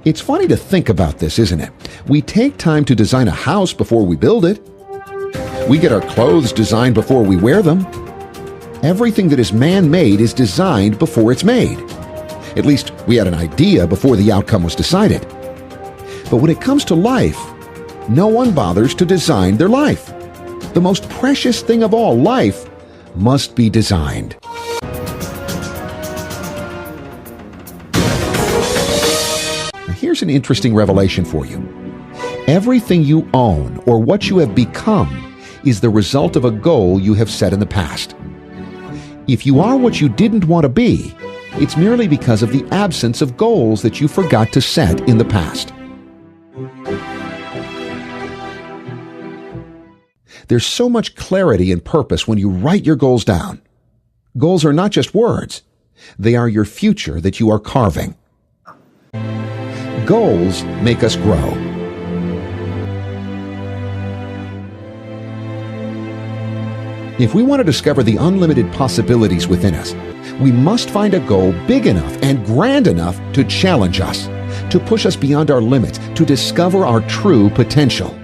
It's funny to think about this, isn't it? We take time to design a house before we build it. We get our clothes designed before we wear them. Everything that is man-made is designed before it's made. At least we had an idea before the outcome was decided. But when it comes to life, no one bothers to design their life. The most precious thing of all, life, must be designed. Now, here's an interesting revelation for you. Everything you own or what you have become is the result of a goal you have set in the past. If you are what you didn't want to be, it's merely because of the absence of goals that you forgot to set in the past. There's so much clarity and purpose when you write your goals down. Goals are not just words. They are your future that you are carving. Goals make us grow. If we want to discover the unlimited possibilities within us, we must find a goal big enough and grand enough to challenge us, to push us beyond our limits, to discover our true potential.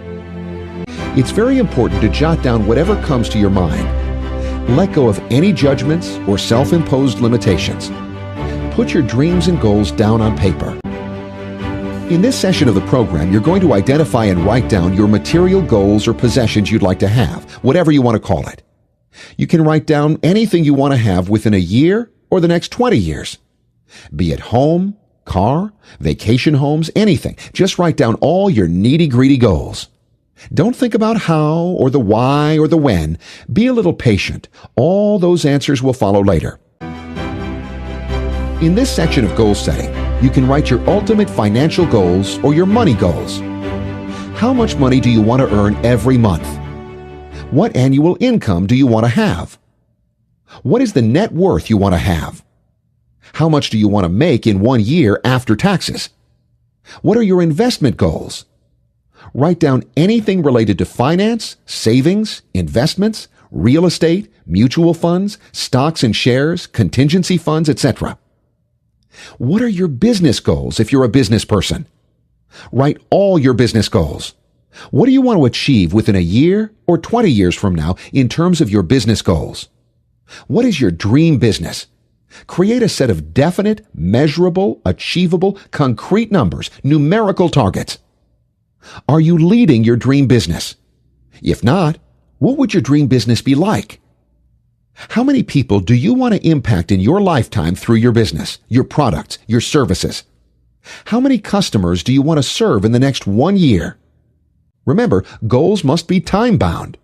It's very important to jot down whatever comes to your mind. Let go of any judgments or self-imposed limitations. Put your dreams and goals down on paper. In this session of the program, you're going to identify and write down your material goals or possessions you'd like to have, whatever you want to call it. You can write down anything you want to have within a year or the next 20 years. Be it home, car, vacation homes, anything. Just write down all your needy-greedy goals. Don't think about how or the why or the when. Be a little patient. All those answers will follow later. In this section of goal setting, you can write your ultimate financial goals or your money goals. How much money do you want to earn every month? What annual income do you want to have? What is the net worth you want to have? How much do you want to make in 1 year after taxes? What are your investment goals? Write down anything related to finance, savings, investments, real estate, mutual funds, stocks and shares, contingency funds, etc. What are your business goals if you're a business person? Write all your business goals. What do you want to achieve within a year or 20 years from now in terms of your business goals? What is your dream business? Create a set of definite, measurable, achievable, concrete numbers, numerical targets. Are you leading your dream business? If not, what would your dream business be like? How many people do you want to impact in your lifetime through your business, your products, your services? How many customers do you want to serve in the next 1 year? Remember, goals must be time-bound.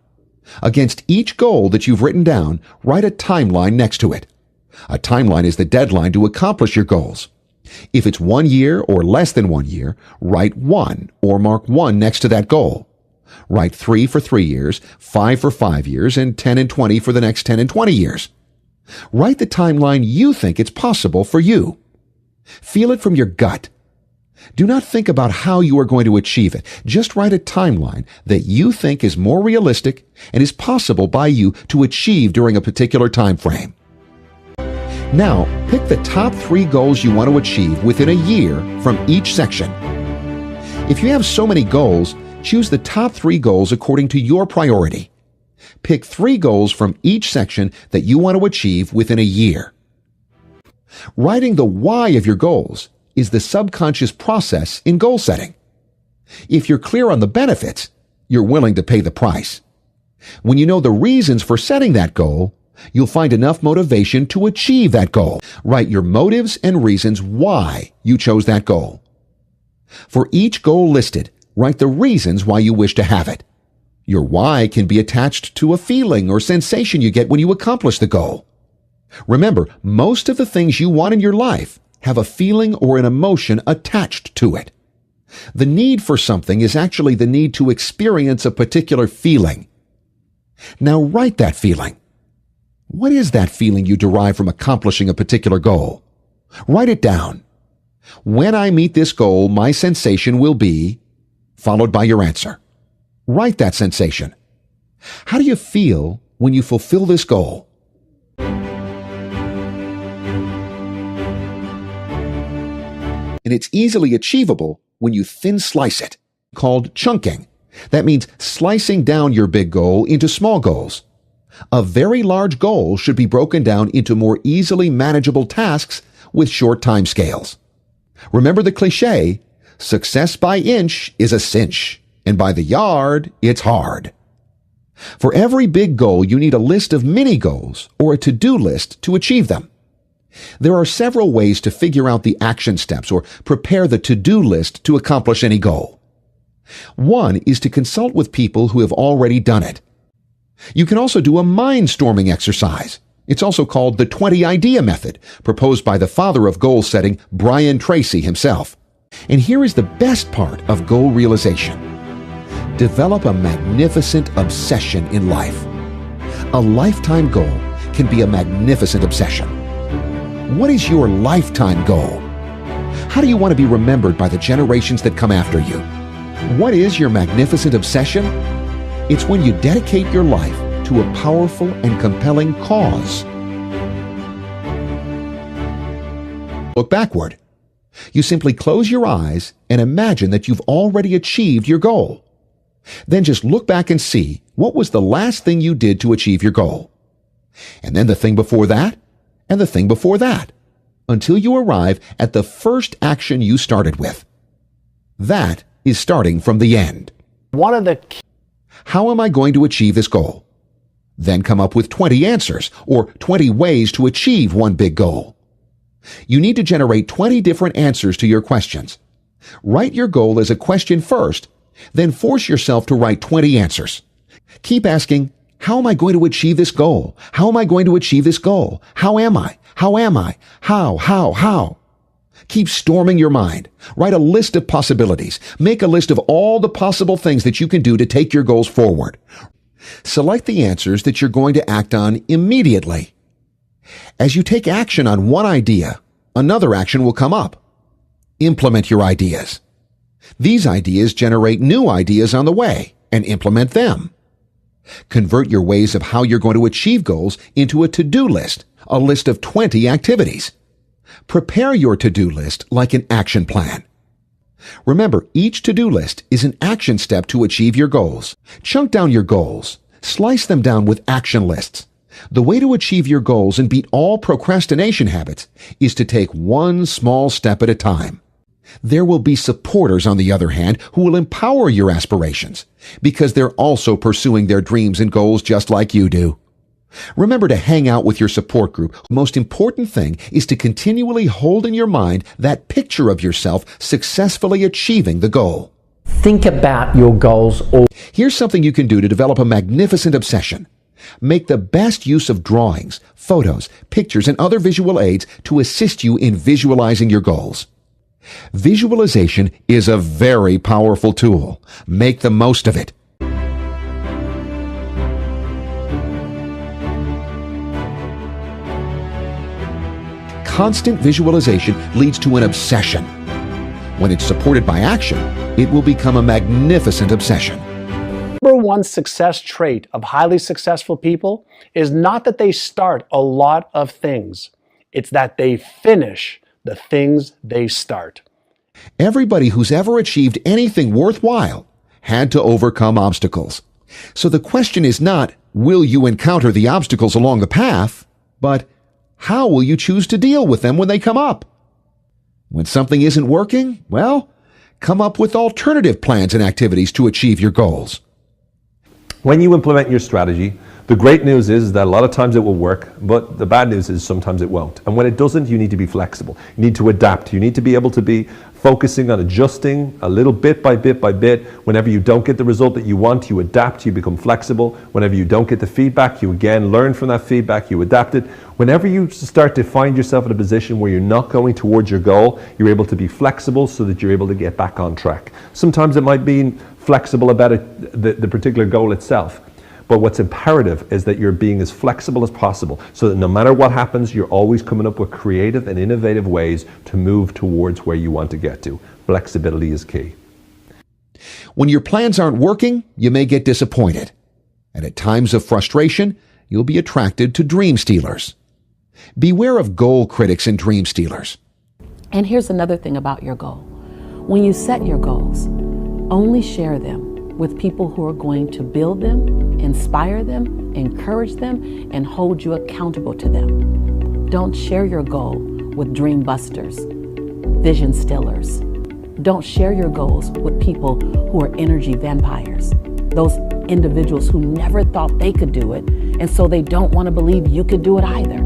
Against each goal that you've written down, write a timeline next to it. A timeline is the deadline to accomplish your goals. If it's 1 year or less than 1 year, write 1 or mark 1 next to that goal. Write 3 for 3 years, 5 for 5 years, and 10 and 20 for the next 10 and 20 years. Write the timeline you think it's possible for you. Feel it from your gut. Do not think about how you are going to achieve it. Just write a timeline that you think is more realistic and is possible by you to achieve during a particular time frame. Now, pick the top 3 goals you want to achieve within a year from each section. If you have so many goals, choose the top 3 goals according to your priority. Pick 3 goals from each section that you want to achieve within a year. Writing the why of your goals is the subconscious process in goal setting. If you're clear on the benefits, you're willing to pay the price. When you know the reasons for setting that goal, you'll find enough motivation to achieve that goal. Write your motives and reasons why you chose that goal. For each goal listed, write the reasons why you wish to have it. Your why can be attached to a feeling or sensation you get when you accomplish the goal. Remember, most of the things you want in your life have a feeling or an emotion attached to it. The need for something is actually the need to experience a particular feeling. Now write that feeling. What is that feeling you derive from accomplishing a particular goal? Write it down. When I meet this goal, my sensation will be, followed by your answer. Write that sensation. How do you feel when you fulfill this goal? and it's easily achievable when you thin slice it, called chunking. That means slicing down your big goal into small goals. A very large goal should be broken down into more easily manageable tasks with short time scales. Remember the cliche, success by inch is a cinch, and by the yard, it's hard. For every big goal, you need a list of mini goals or a to-do list to achieve them. There are several ways to figure out the action steps or prepare the to-do list to accomplish any goal. One is to consult with people who have already done it. You can also do a mind-storming exercise. It's also called the 20-idea method, proposed by the father of goal setting, Brian Tracy himself. And here is the best part of goal realization. Develop a magnificent obsession in life. A lifetime goal can be a magnificent obsession. What is your lifetime goal? How do you want to be remembered by the generations that come after you? What is your magnificent obsession? It's when you dedicate your life to a powerful and compelling cause. Look backward. You simply close your eyes and imagine that you've already achieved your goal. Then just look back and see what was the last thing you did to achieve your goal. And then the thing before that, and the thing before that, until you arrive at the first action you started with. That is starting from the end. How am I going to achieve this goal? Then come up with 20 answers or 20 ways to achieve one big goal. You need to generate 20 different answers to your questions. Write your goal as a question first, then force yourself to write 20 answers. Keep asking, how am I going to achieve this goal? How am I going to achieve this goal? How am I? How am I? How? Keep storming your mind. Write a list of possibilities. Make a list of all the possible things that you can do to take your goals forward. Select the answers that you're going to act on immediately. As you take action on one idea, another action will come up. Implement your ideas. These ideas generate new ideas on the way, and implement them. Convert your ways of how you're going to achieve goals into a to-do list, a list of 20 activities. Prepare your to-do list like an action plan. Remember, each to-do list is an action step to achieve your goals. Chunk down your goals. Slice them down with action lists. The way to achieve your goals and beat all procrastination habits is to take one small step at a time. There will be supporters, on the other hand, who will empower your aspirations because they're also pursuing their dreams and goals just like you do. Remember to hang out with your support group. The most important thing is to continually hold in your mind that picture of yourself successfully achieving the goal. Think about your goals. Here's something you can do to develop a magnificent obsession. Make the best use of drawings, photos, pictures, and other visual aids to assist you in visualizing your goals. Visualization is a very powerful tool. Make the most of it. Constant visualization leads to an obsession. When it's supported by action, it will become a magnificent obsession. Number one success trait of highly successful people is not that they start a lot of things. It's that they finish the things they start. Everybody who's ever achieved anything worthwhile had to overcome obstacles. So the question is not, will you encounter the obstacles along the path, but how will you choose to deal with them when they come up? When something isn't working, well, come up with alternative plans and activities to achieve your goals. When you implement your strategy, the great news is that a lot of times it will work, but the bad news is sometimes it won't. And when it doesn't, you need to be flexible. You need to adapt. You need to be able to be focusing on adjusting a little bit by bit by bit. Whenever you don't get the result that you want, you adapt, you become flexible. Whenever you don't get the feedback, you again learn from that feedback, you adapt it. Whenever you start to find yourself in a position where you're not going towards your goal, you're able to be flexible so that you're able to get back on track. Sometimes it might mean flexible about the particular goal itself. But what's imperative is that you're being as flexible as possible so that no matter what happens, you're always coming up with creative and innovative ways to move towards where you want to get to. Flexibility is key. When your plans aren't working, you may get disappointed. And at times of frustration, you'll be attracted to dream stealers. Beware of goal critics and dream stealers. And here's another thing about your goal. When you set your goals, only share them with people who are going to build them, inspire them, encourage them, and hold you accountable to them. Don't share your goal with dream busters, vision stillers. Don't share your goals with people who are energy vampires, those individuals who never thought they could do it, and so they don't want to believe you could do it either.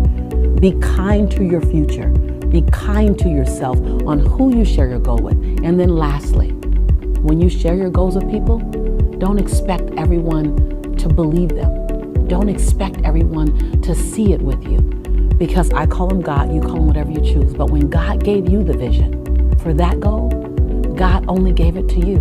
Be kind to your future. Be kind to yourself on who you share your goal with. And then lastly, when you share your goals with people, don't expect everyone to believe them. Don't expect everyone to see it with you. Because I call him God, you call him whatever you choose. But when God gave you the vision for that goal, God only gave it to you.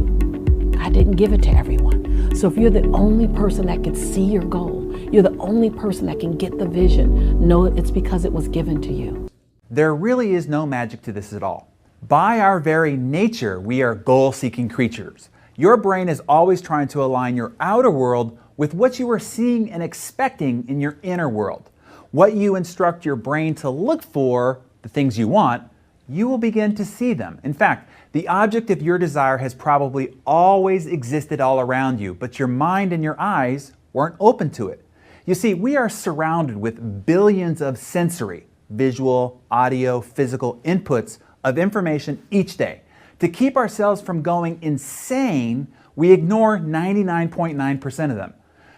God didn't give it to everyone. So if you're the only person that can see your goal, you're the only person that can get the vision, know it's because it was given to you. There really is no magic to this at all. By our very nature, we are goal-seeking creatures. Your brain is always trying to align your outer world with what you are seeing and expecting in your inner world. What you instruct your brain to look for, the things you want, you will begin to see them. In fact, the object of your desire has probably always existed all around you, but your mind and your eyes weren't open to it. You see, we are surrounded with billions of sensory, visual, audio, physical inputs of information each day. To keep ourselves from going insane, we ignore 99.9% of them.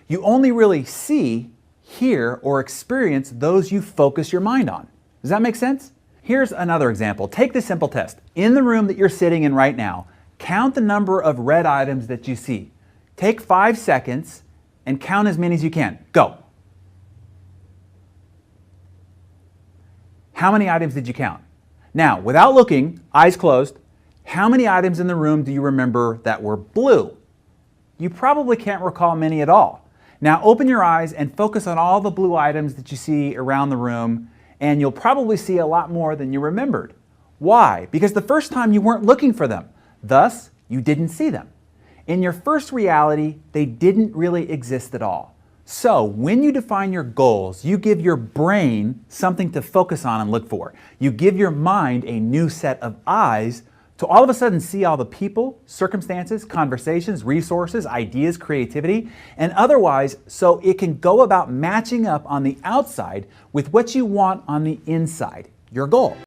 You only really see, hear, or experience those you focus your mind on. Does that make sense? Here's another example. Take this simple test. In the room that you're sitting in right now, count the number of red items that you see. Take 5 seconds and count as many as you can. Go. How many items did you count? Now, without looking, eyes closed, how many items in the room do you remember that were blue? You probably can't recall many at all. Now open your eyes and focus on all the blue items that you see around the room, and you'll probably see a lot more than you remembered. Why? Because the first time you weren't looking for them. Thus, you didn't see them. In your first reality, they didn't really exist at all. So when you define your goals, you give your brain something to focus on and look for. You give your mind a new set of eyes to all of a sudden see all the people, circumstances, conversations, resources, ideas, creativity, and otherwise so it can go about matching up on the outside with what you want on the inside, your goal.